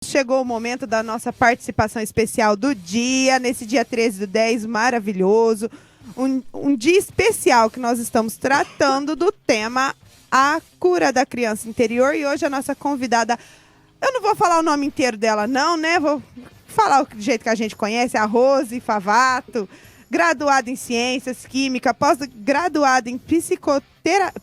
Chegou o momento da nossa participação especial do dia, nesse dia 13/10, maravilhoso. Um dia especial que nós estamos tratando do tema A Cura da Criança Interior. E hoje a nossa convidada, eu não vou falar o nome inteiro dela não, né? Vou falar do jeito que a gente conhece, a Rose Favato, graduada em Ciências, Química, pós-graduada em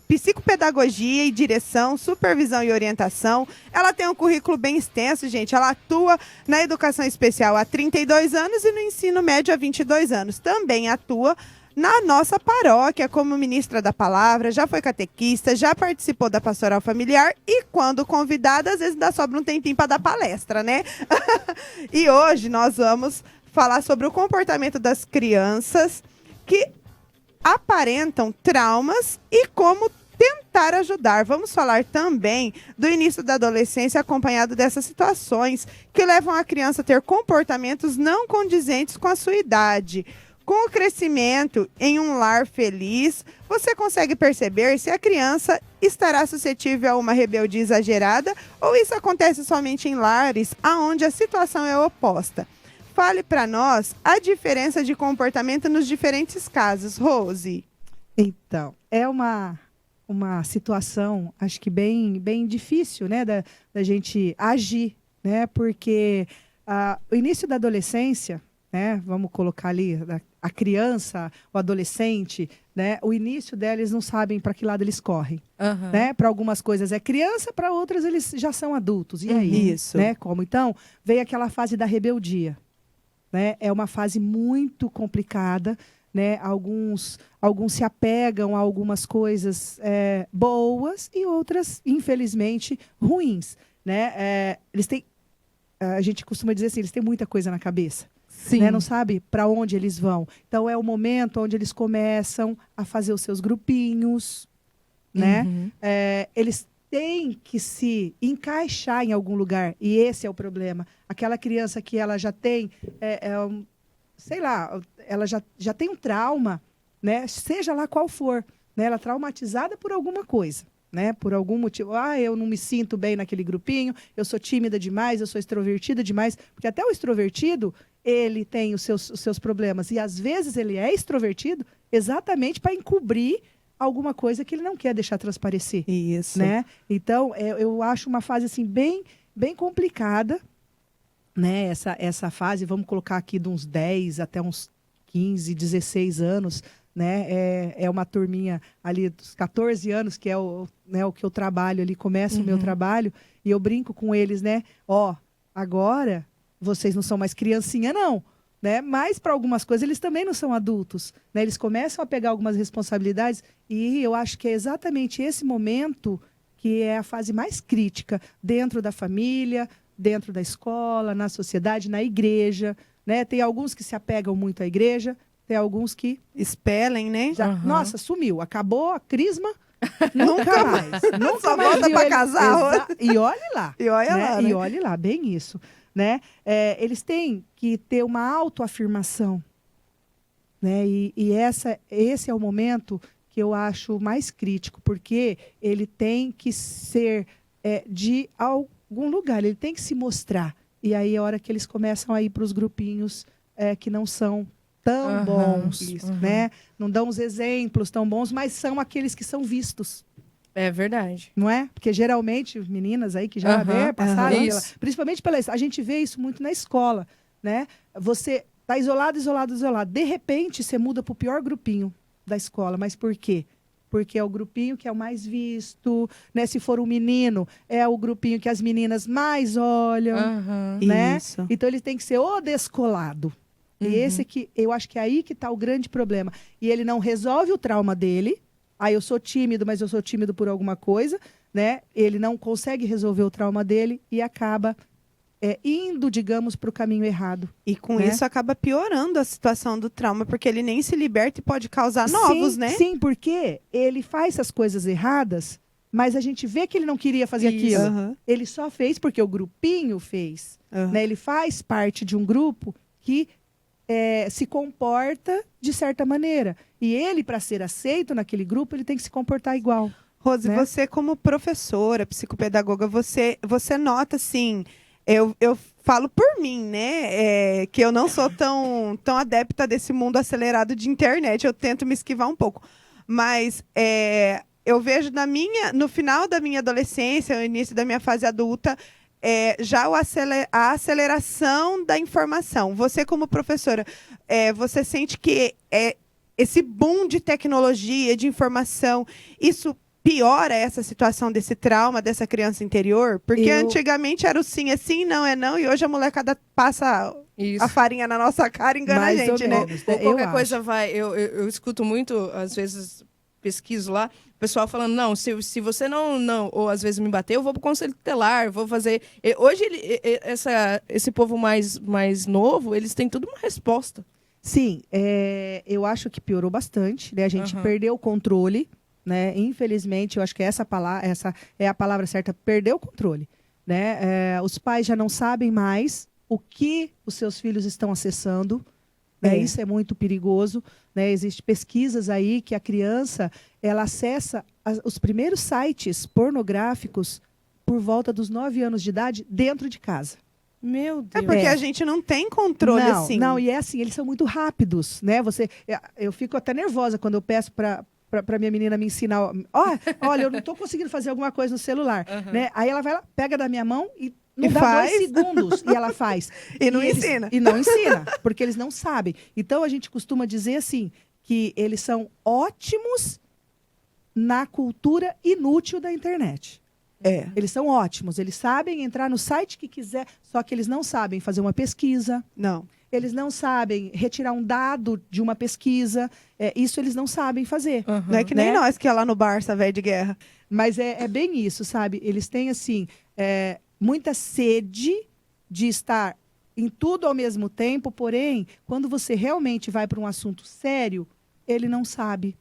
Psicopedagogia e Direção, Supervisão e Orientação. Ela tem um currículo bem extenso, gente. Ela atua na educação especial há 32 anos e no ensino médio há 22 anos. Também atua na nossa paróquia como ministra da palavra, já foi catequista, já participou da pastoral familiar e, quando convidada, às vezes dá sobra um tempinho para dar palestra, né? E hoje nós vamos falar sobre o comportamento das crianças que aparentam traumas e como tentar ajudar. Vamos falar também do início da adolescência acompanhado dessas situações que levam a criança a ter comportamentos não condizentes com a sua idade. Com o crescimento em um lar feliz, você consegue perceber se a criança estará suscetível a uma rebeldia exagerada ou isso acontece somente em lares onde a situação é oposta. Fale para nós a diferença de comportamento nos diferentes casos, Rose. Então, é uma situação, acho que bem difícil, né, da gente agir, né, porque o início da adolescência, né, vamos colocar ali a criança, o adolescente, né, o início dela, eles não sabem para que lado eles correm, né, para algumas coisas é criança, para outras eles já são adultos, e aí? Isso. Né, como? Então, veio aquela fase da rebeldia. Né? É uma fase muito complicada, né? Alguns se apegam a algumas coisas boas e outras, infelizmente, ruins. Né? Eles têm, a gente costuma dizer assim, eles têm muita coisa na cabeça. Sim. Né? Não sabe para onde eles vão. Então, é o momento onde eles começam a fazer os seus grupinhos. Né? Eles tem que se encaixar em algum lugar. E esse é o problema. Aquela criança que ela já tem, sei lá, ela já tem um trauma, né? Seja lá qual for. Né? Ela é traumatizada por alguma coisa. Né? Por algum motivo. Eu não me sinto bem naquele grupinho, eu sou tímida demais, eu sou extrovertida demais. Porque até o extrovertido, ele tem os seus problemas. E às vezes ele é extrovertido exatamente para encobrir alguma coisa que ele não quer deixar transparecer. Isso. Né? Então, eu acho uma fase assim, bem complicada, né? Essa fase, vamos colocar aqui de uns 10 até uns 15, 16 anos, né? É uma turminha ali dos 14 anos, que é o que eu trabalho ali, começa o meu trabalho, e eu brinco com eles, né? Agora vocês não são mais criancinha, não. Né? Mas para algumas coisas eles também não são adultos, né? Eles começam a pegar algumas responsabilidades e eu acho que é exatamente esse momento que é a fase mais crítica dentro da família, dentro da escola, na sociedade, na igreja, né? Tem alguns que se apegam muito à igreja, tem alguns que expelem, né? Nossa, sumiu, acabou a crisma, nunca mais, nunca só mais volta para casar. E olhe lá, e olha né? lá, né? E olhe lá, bem isso. Né? Eles têm que ter uma autoafirmação. Né? E esse é o momento que eu acho mais crítico, porque ele tem que ser de algum lugar, ele tem que se mostrar. E aí é a hora que eles começam a ir para os grupinhos que não são tão bons, né? Não dão os exemplos tão bons, mas são aqueles que são vistos. É verdade. Não é? Porque geralmente, meninas aí que já passaram, principalmente a gente vê isso muito na escola, né? Você tá isolado. De repente, você muda para o pior grupinho da escola. Mas por quê? Porque é o grupinho que é o mais visto, né? Se for um menino, é o grupinho que as meninas mais olham, né? Isso. Então, ele tem que ser o descolado. E esse que eu acho que é aí que está o grande problema. E ele não resolve o trauma dele. Eu sou tímido, mas eu sou tímido por alguma coisa, né? Ele não consegue resolver o trauma dele e acaba indo, digamos, para o caminho errado. E com né? isso acaba piorando a situação do trauma, porque ele nem se liberta e pode causar novos, né? Sim, porque ele faz essas coisas erradas, mas a gente vê que ele não queria fazer aquilo. Ele só fez porque o grupinho fez. Né? Ele faz parte de um grupo que se comporta de certa maneira. E ele, para ser aceito naquele grupo, ele tem que se comportar igual. Rose, né? você como professora, psicopedagoga, você nota, assim, eu falo por mim, né? Que eu não sou tão adepta desse mundo acelerado de internet. Eu tento me esquivar um pouco. Mas eu vejo no final da minha adolescência, no início da minha fase adulta, já a aceleração da informação. Você, como professora, você sente que esse boom de tecnologia, de informação, isso piora essa situação desse trauma dessa criança interior? Porque antigamente era o sim é sim, não é não, e hoje a molecada passa a farinha na nossa cara e engana a gente, né? Ou qualquer coisa vai... Eu escuto muito, às vezes, pesquiso lá, o pessoal falando, não, se você não, ou às vezes me bater, eu vou pro conselho tutelar, vou fazer... Hoje, esse povo mais novo, eles têm tudo uma resposta. Sim, eu acho que piorou bastante, né? A gente perdeu o controle, né? Infelizmente, eu acho que essa é a palavra certa, perdeu o controle, né? Os pais já não sabem mais o que os seus filhos estão acessando, né? Isso é muito perigoso, né? Existem pesquisas aí que a criança ela acessa os primeiros sites pornográficos por volta dos 9 anos de idade dentro de casa. Meu Deus. Porque a gente não tem controle assim. Não, e assim, eles são muito rápidos, né? Eu fico até nervosa quando eu peço para minha menina me ensinar. Olha, eu não estou conseguindo fazer alguma coisa no celular, né? Aí ela vai lá, pega da minha mão e não dá faz. 2 segundos e ela faz. E não ensina. E não ensina, porque eles não sabem. Então a gente costuma dizer assim, que eles são ótimos na cultura inútil da internet. Eles são ótimos, eles sabem entrar no site que quiser, só que eles não sabem fazer uma pesquisa. Não. Eles não sabem retirar um dado de uma pesquisa. Isso eles não sabem fazer. Não é que nem nós que é lá no Barça, velho de guerra. Mas é bem isso, sabe? Eles têm, assim, muita sede de estar em tudo ao mesmo tempo, porém, quando você realmente vai para um assunto sério, ele não sabe.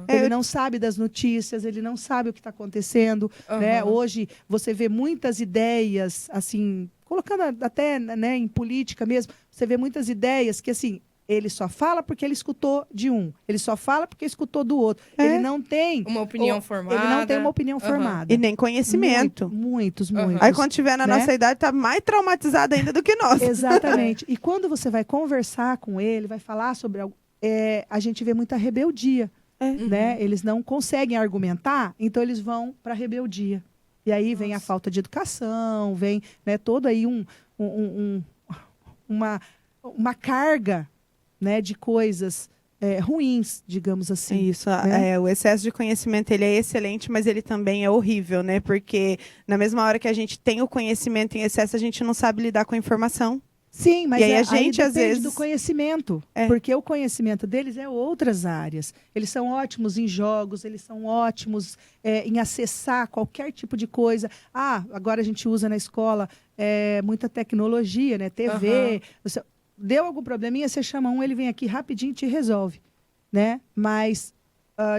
Ele não sabe das notícias, ele não sabe o que está acontecendo. Né? Hoje, você vê muitas ideias, assim, colocando até, né, em política mesmo, você vê muitas ideias que, assim, ele só fala porque ele escutou de um. Ele só fala porque escutou do outro. Ele não tem... Uma opinião formada. Ele não tem uma opinião formada. E nem conhecimento. Muitos. Aí quando tiver na nossa idade, tá mais traumatizado ainda do que nós. Exatamente. E quando você vai conversar com ele, vai falar sobre algo, a gente vê muita rebeldia. Né? Eles não conseguem argumentar, então eles vão para a rebeldia. E aí vem a falta de educação, vem, né, todo aí uma carga, né, de coisas ruins, digamos assim. Isso, né? O excesso de conhecimento ele é excelente, mas ele também é horrível, né? Porque na mesma hora que a gente tem o conhecimento em excesso, a gente não sabe lidar com a informação. Sim, mas e aí a gente aí às vezes do conhecimento, porque o conhecimento deles é outras áreas. Eles são ótimos em jogos, eles são ótimos em acessar qualquer tipo de coisa. Agora a gente usa na escola muita tecnologia, né? TV. Deu algum probleminha, você chama ele vem aqui rapidinho e te resolve, né? Mas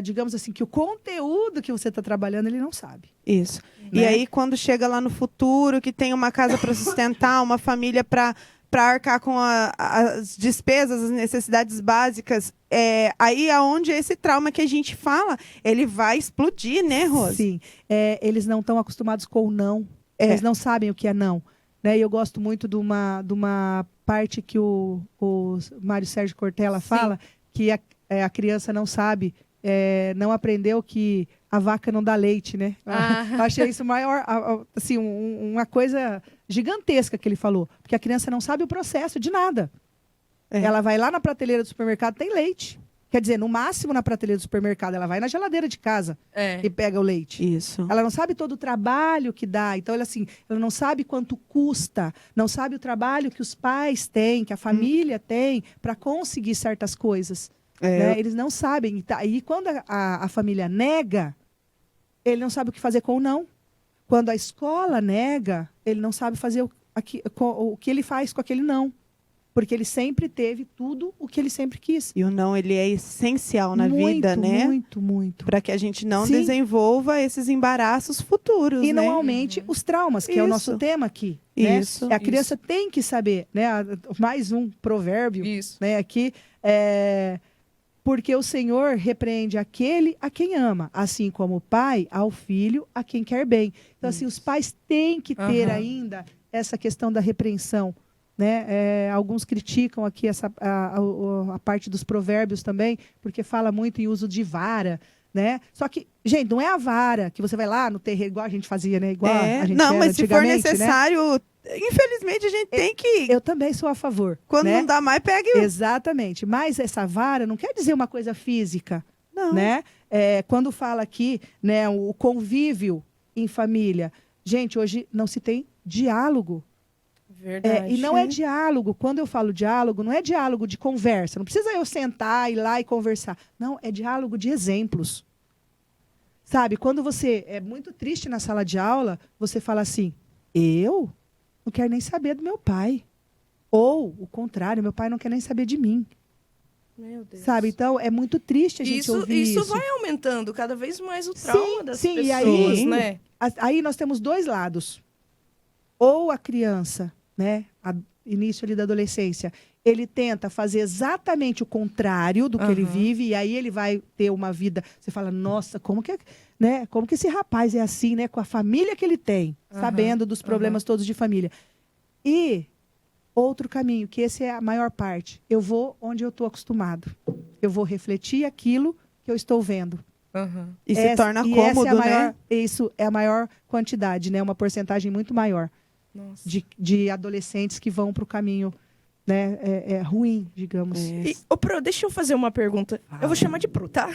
digamos assim que o conteúdo que você está trabalhando ele não sabe. Isso. Né? E aí quando chega lá no futuro, que tem uma casa para sustentar, uma família para arcar com as despesas, as necessidades básicas, aí aonde esse trauma que a gente fala, ele vai explodir, né, Rose? Sim. Eles não estão acostumados com o não. Eles não sabem o que é não. Né? E eu gosto muito de uma parte que o Mário Sérgio Cortella fala, que a criança não sabe, não aprendeu que a vaca não dá leite, né? Eu achei isso maior, assim, uma coisa gigantesca que ele falou. Porque a criança não sabe o processo de nada. Ela vai lá na prateleira do supermercado, tem leite. Quer dizer, no máximo na prateleira do supermercado, ela vai na geladeira de casa e pega o leite. Isso. Ela não sabe todo o trabalho que dá. Então, ela não sabe quanto custa, não sabe o trabalho que os pais têm, que a família tem para conseguir certas coisas. Né? Eles não sabem. E quando a família nega, ele não sabe o que fazer com o não. Quando a escola nega, ele não sabe fazer o que ele faz com aquele não. Porque ele sempre teve tudo o que ele sempre quis. E o não, ele é essencial na vida, né? Muito. Para que a gente não desenvolva esses embaraços futuros, e né? não aumente os traumas, que é o nosso tema aqui. Isso. Né? A criança tem que saber, né? Mais um provérbio, né? Aqui, porque o Senhor repreende aquele a quem ama, assim como o pai ao filho a quem quer bem. Então, assim, os pais têm que ter ainda essa questão da repreensão, né? Alguns criticam aqui a parte dos provérbios também, porque fala muito em uso de vara, né? Só que, gente, não é a vara que você vai lá no terreiro, igual a gente fazia, né? Igual a gente não, era mas se for antigamente, necessário, né? Infelizmente a gente tem que... Eu também sou a favor. Quando né? não dá mais, pegue o... Exatamente. Mas essa vara não quer dizer uma coisa física, Não. né? Quando fala aqui, né, o convívio em família. Gente, hoje não se tem diálogo. Verdade. E não é diálogo. Quando eu falo diálogo, não é diálogo de conversa. Não precisa eu sentar, ir lá e conversar. Não, é diálogo de exemplos. Sabe, quando você é muito triste na sala de aula, você fala assim, eu não quero nem saber do meu pai. Ou, o contrário, meu pai não quer nem saber de mim. Meu Deus. Sabe, então é muito triste a gente ouvir isso. Isso vai aumentando cada vez mais o trauma das sim, pessoas, e aí, né? Aí nós temos dois lados. Ou a criança, né, início ali da adolescência, ele tenta fazer exatamente o contrário do que ele vive, e aí ele vai ter uma vida, você fala, nossa, como que esse rapaz é assim, né, com a família que ele tem, sabendo dos problemas todos de família. E outro caminho, que esse é a maior parte, eu vou onde eu estou acostumado. Eu vou refletir aquilo que eu estou vendo. E se torna cômodo, né? Isso é a maior quantidade, né? Uma porcentagem muito maior de adolescentes que vão para o caminho, né? Ruim, digamos. Pro, deixa eu fazer uma pergunta. Eu vou chamar de Pro, tá?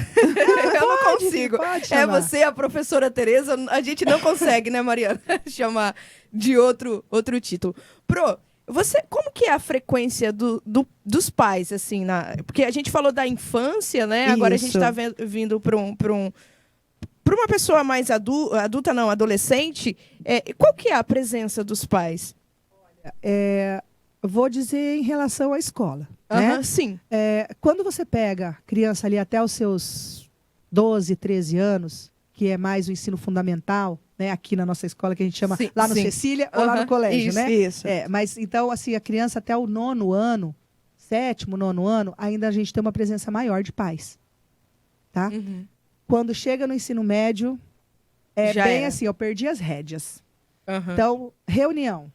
Eu não consigo. Pode chamar. Você, a professora Tereza, a gente não consegue, né, Mariana? Chamar de outro título. Pro, como que é a frequência dos pais, assim, porque a gente falou da infância, né? Agora a gente está vindo para uma pessoa mais adulta, não, adolescente. Qual que é a presença dos pais? Vou dizer em relação à escola. Né? Sim. Quando você pega criança ali até os seus 12, 13 anos, que é mais o ensino fundamental, né, aqui na nossa escola, que a gente chama lá no Cecília ou lá no colégio, né? Isso. Mas então, assim, a criança até o 9º ano, 7º, 9º ano, ainda a gente tem uma presença maior de pais. Tá? Quando chega no ensino médio, assim, eu perdi as rédeas. Então, reunião.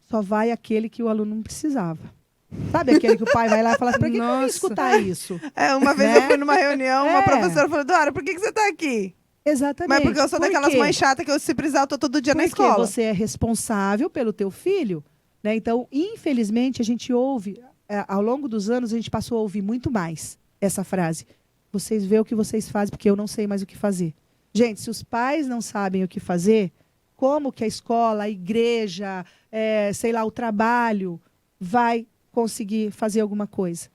Só vai aquele que o aluno não precisava. Sabe aquele que o pai vai lá e fala assim, pra que eu vim escutar isso? Uma vez eu fui numa reunião, uma professora falou, Dora, por que você está aqui? Exatamente. Mas porque eu sou daquelas mães chatas que se precisar, eu tô todo dia na escola. Porque você é responsável pelo teu filho, né? Então, infelizmente, a gente ouve, ao longo dos anos, a gente passou a ouvir muito mais essa frase. Vocês veem o que vocês fazem, porque eu não sei mais o que fazer. Gente, se os pais não sabem o que fazer, como que a escola, a igreja, sei lá, o trabalho vai conseguir fazer alguma coisa?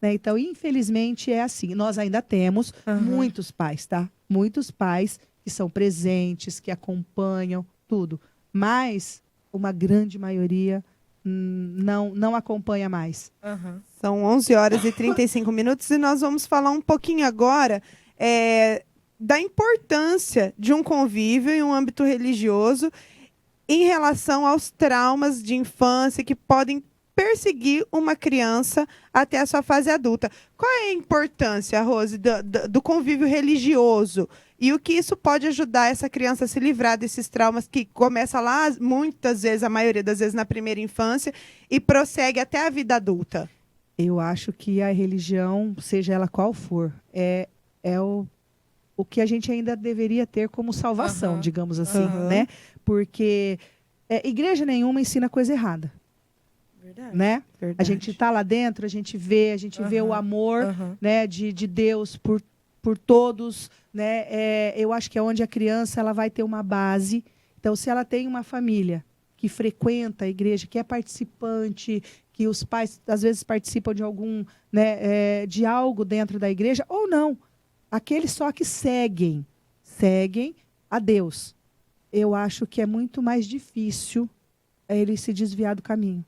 Né? Então, infelizmente, é assim. Nós ainda temos muitos pais, tá? Muitos pais que são presentes, que acompanham tudo. Mas uma grande maioria não acompanha mais. São 11 horas e 35 minutos e nós vamos falar um pouquinho agora da importância de um convívio em um âmbito religioso em relação aos traumas de infância que podem perseguir uma criança até a sua fase adulta. Qual é a importância, Rose, do convívio religioso? E o que isso pode ajudar essa criança a se livrar desses traumas que começa lá, muitas vezes, a maioria das vezes, na primeira infância e prossegue até a vida adulta? Eu acho que a religião, seja ela qual for, é o que a gente ainda deveria ter como salvação, digamos assim, né? Porque igreja nenhuma ensina coisa errada. Verdade. Né? Verdade. A gente está lá dentro, a gente vê o amor né, de Deus por todos. Né? Eu acho que é onde a criança ela vai ter uma base. Então, se ela tem uma família que frequenta a igreja, que é participante, que os pais às vezes participam de algum, né, de algo dentro da igreja, ou não. Aqueles só que seguem a Deus. Eu acho que é muito mais difícil ele se desviar do caminho.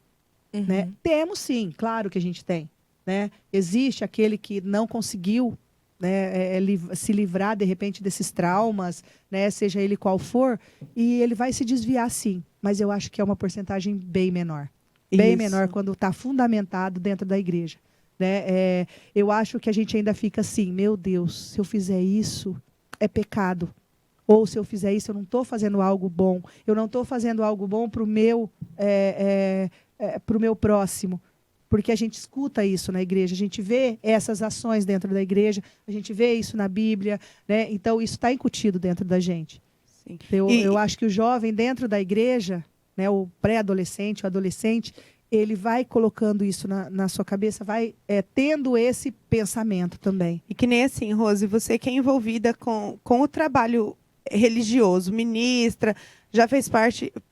Né? Temos sim, claro que a gente tem. Né? Existe aquele que não conseguiu, né, se livrar de repente desses traumas, né, seja ele qual for, e ele vai se desviar sim. Mas eu acho que é uma porcentagem bem menor. Bem menor quando está fundamentado dentro da igreja. Né? Eu acho que a gente ainda fica assim, meu Deus, se eu fizer isso, é pecado. ou se eu fizer isso, eu não estou fazendo algo bom, eu não estou fazendo algo bom para o meu próximo. Porque a gente escuta isso na igreja, a gente vê essas ações dentro da igreja, a gente vê isso na Bíblia, né? Então isso está incutido dentro da gente. Sim. Eu acho que o jovem dentro da igreja, né, o pré-adolescente, o adolescente, ele vai colocando isso na sua cabeça, vai tendo esse pensamento também. E que nem assim, Rose, você que é envolvida com o trabalho religioso, ministra, já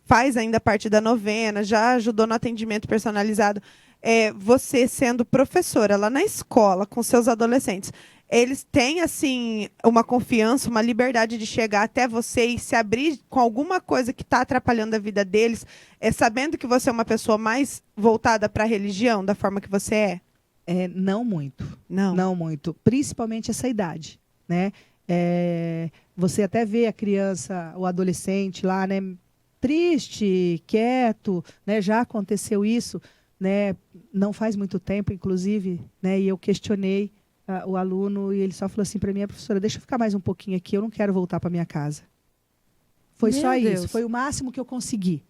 faz ainda parte da novena, já ajudou no atendimento personalizado. Você sendo professora lá na escola com seus adolescentes, eles têm assim uma confiança, uma liberdade de chegar até você e se abrir com alguma coisa que está atrapalhando a vida deles, sabendo que você é uma pessoa mais voltada para a religião, da forma que você é? Não muito. Não. Não muito. Principalmente essa idade, né? Você até vê a criança, o adolescente lá, né? Triste, quieto, né? Já aconteceu isso, né? Não faz muito tempo, inclusive, né? E eu questionei o aluno e ele só falou assim para mim: professora, deixa eu ficar mais um pouquinho aqui, eu não quero voltar para minha casa. Foi Meu só Deus. isso, foi o máximo que eu consegui,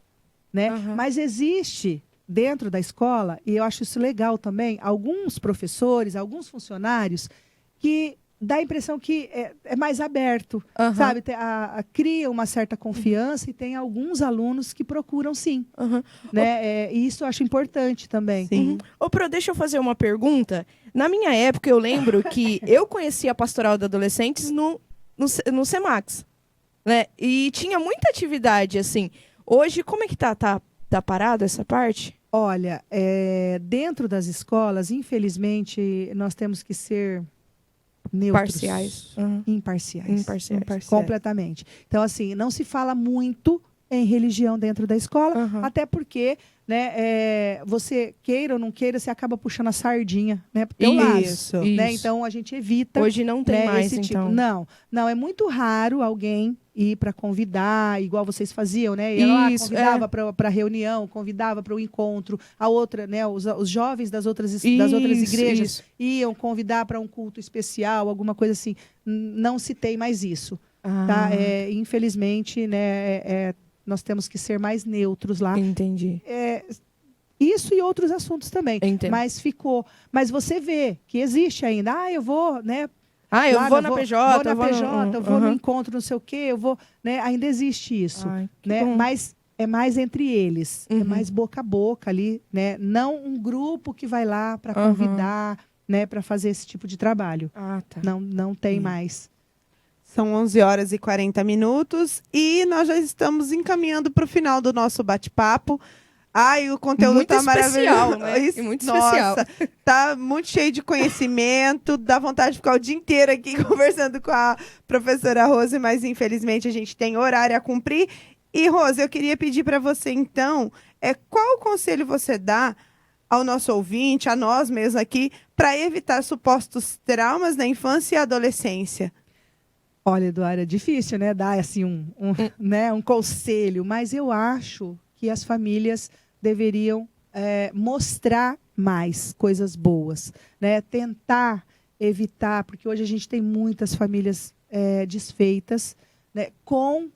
né? Aham. Mas existe dentro da escola, e eu acho isso legal também, alguns professores, alguns funcionários que dá a impressão que é mais aberto, Aham. sabe? Cria uma certa confiança e tem alguns alunos que procuram sim, Aham. né? E isso eu acho importante também. Sim. Ô, Pro, deixa eu fazer uma pergunta. Na minha época, eu lembro que eu conhecia a Pastoral de Adolescentes no Semax, né? E tinha muita atividade, assim. Hoje, como é que tá? Tá parado essa parte? Olha, dentro das escolas, infelizmente, nós temos que ser neutros. Parciais. Uhum. Imparciais. Imparciais. Completamente. Então, assim, não se fala muito em religião dentro da escola, Uhum. até porque, né, você queira ou não queira, você acaba puxando a sardinha, né, pro teu lado. Isso. Né? Isso. Então, a gente evita. Hoje não tem né, mais, esse tipo. então. Não, é muito raro alguém ir para convidar, igual vocês faziam, né? Ia lá, Isso, convidava para reunião, convidava para o encontro, a outra, né? Os jovens das outras igrejas Isso. iam convidar para um culto especial, alguma coisa assim. Não se tem mais isso, Ah, tá? Infelizmente, né? Nós temos que ser mais neutros lá. entendi. Isso e outros assuntos também. Entendo. Mas ficou. Mas você vê que existe ainda. Eu vou, né? Ah, eu Claro, vou na PJ. Vou na PJ, eu vou no Uhum. encontro, não sei o quê, eu vou. Né? Ainda existe isso. Ai, que Né? bom. Mas é mais entre eles. É Uhum. mais boca a boca ali, né? Não um grupo que vai lá para Uhum. convidar, né? Para fazer esse tipo de trabalho. Ah, tá. Não tem mais. São 11h40 e nós já estamos encaminhando para o final do nosso bate-papo. Ai, o conteúdo Muito tá especial, maravilhoso. né? Isso, E muito nossa, especial. tá muito cheio de conhecimento, dá vontade de ficar o dia inteiro aqui conversando com a professora Rose, mas infelizmente a gente tem horário a cumprir. E, Rose, eu queria pedir para você, então, qual conselho você dá ao nosso ouvinte, a nós mesmos aqui, para evitar supostos traumas na infância e adolescência? Olha, Eduardo, é difícil, né? Dar assim né? um conselho, mas eu acho que as famílias deveriam mostrar mais coisas boas, né? Tentar evitar, porque hoje a gente tem muitas famílias desfeitas, né? Com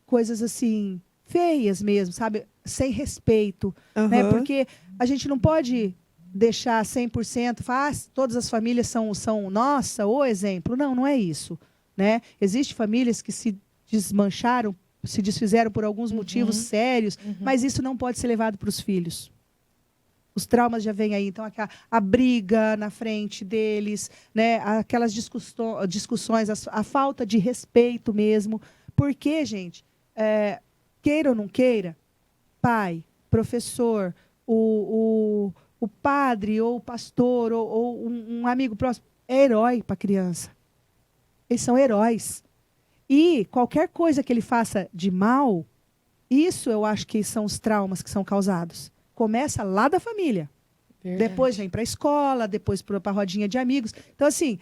coisas assim feias mesmo, sabe? Sem respeito, né? Aham. Porque a gente não pode deixar 100%, todas as famílias são nossa, o exemplo. Não é isso, né? Existem famílias que se desmancharam, se desfizeram por alguns motivos sérios, mas isso não pode ser levado para os filhos. Os traumas já vêm aí. Então, a briga na frente deles, né? Aquelas discussões, a falta de respeito mesmo. Porque, gente, queira ou não queira, pai, professor, o padre ou o pastor ou um amigo próximo é herói para a criança. Eles são heróis. E qualquer coisa que ele faça de mal, isso eu acho que são os traumas que são causados. Começa lá da família. Verdade. Depois vem para a escola, depois para a rodinha de amigos. Então, assim,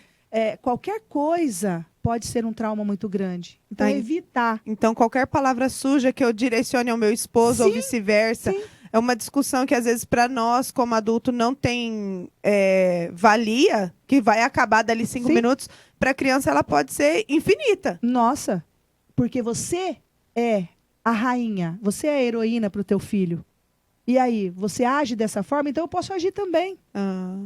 qualquer coisa pode ser um trauma muito grande. Então, Ai. evitar. Então, qualquer palavra suja que eu direcione ao meu esposo ou Sim, vice-versa, sim. é uma discussão que, às vezes, para nós, como adulto, não tem valia, que vai acabar dali 5 Sim. minutos. Para a criança, ela pode ser infinita. Nossa, Porque você é a rainha, você é a heroína para o teu filho. E aí, você age dessa forma, então eu posso agir também,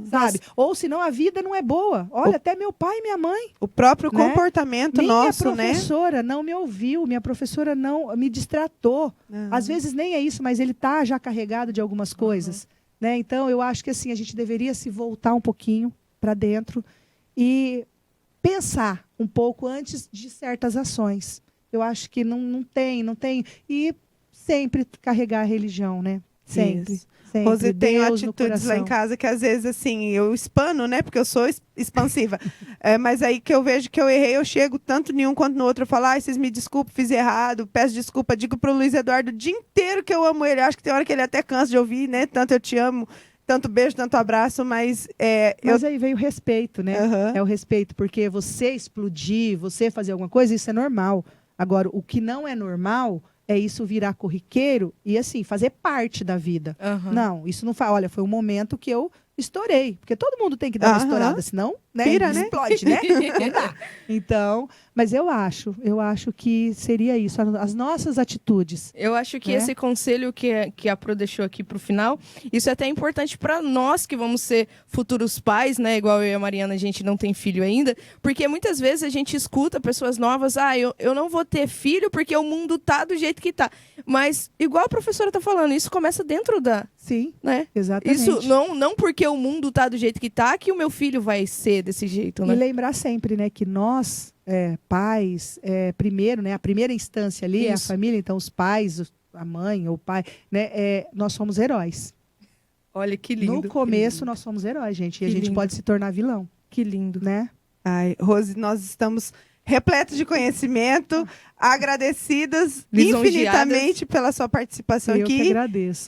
sabe? Ou senão a vida não é boa. Olha, até meu pai e minha mãe. O próprio né? comportamento nosso, Minha professora não me ouviu, minha professora não me distratou. Às vezes nem é isso, mas ele está já carregado de algumas coisas. Né? Então, eu acho que assim, a gente deveria se voltar um pouquinho para dentro e pensar um pouco antes de certas ações. Eu acho que não tem. E sempre carregar a religião, né? Sempre. Isso. Sempre. Rose, tem Deus no atitudes lá em coração. casa que às vezes, assim, eu espano, né? Porque eu sou expansiva. Mas aí que eu vejo que eu errei, eu chego tanto em um quanto no outro. Eu falo, ai, vocês me desculpem, fiz errado, peço desculpa. Digo pro Luiz Eduardo o dia inteiro que eu amo ele. Acho que tem hora que ele até cansa de ouvir, né? Tanto eu te amo, tanto beijo, tanto abraço, mas... Mas aí veio o respeito, né? Uhum. É o respeito, porque você explodir, você fazer alguma coisa, isso é normal. Agora, o que não é normal é isso virar corriqueiro e, assim, fazer parte da vida. Aham. Não, isso não faz. Olha, foi um momento que eu estourei. Porque todo mundo tem que dar uma Aham. estourada, senão, né? Pira, né? Explode, né? Não dá. Então, mas eu acho que seria isso, as nossas atitudes. Eu acho que Né? esse conselho que a Pro deixou aqui pro final, isso é até importante para nós que vamos ser futuros pais, né? Igual eu e a Mariana, a gente não tem filho ainda, porque muitas vezes a gente escuta pessoas novas, eu não vou ter filho porque o mundo tá do jeito que tá. Mas, igual a professora tá falando, isso começa dentro da, Sim, né? exatamente. Isso não porque o mundo tá do jeito que tá, que o meu filho vai ser desse jeito, né? E lembrar sempre, né, que nós, pais, primeiro, né, a primeira instância ali é a Isso. família, então os pais, a mãe ou o pai, né, nós somos heróis. Olha que lindo. No começo nós somos heróis, gente, e a Que gente lindo. pode se tornar vilão, Que lindo. né? Ai, Rose, nós estamos repletos de conhecimento, agradecidas Lisonjeadas. infinitamente pela sua participação Eu que aqui. agradeço.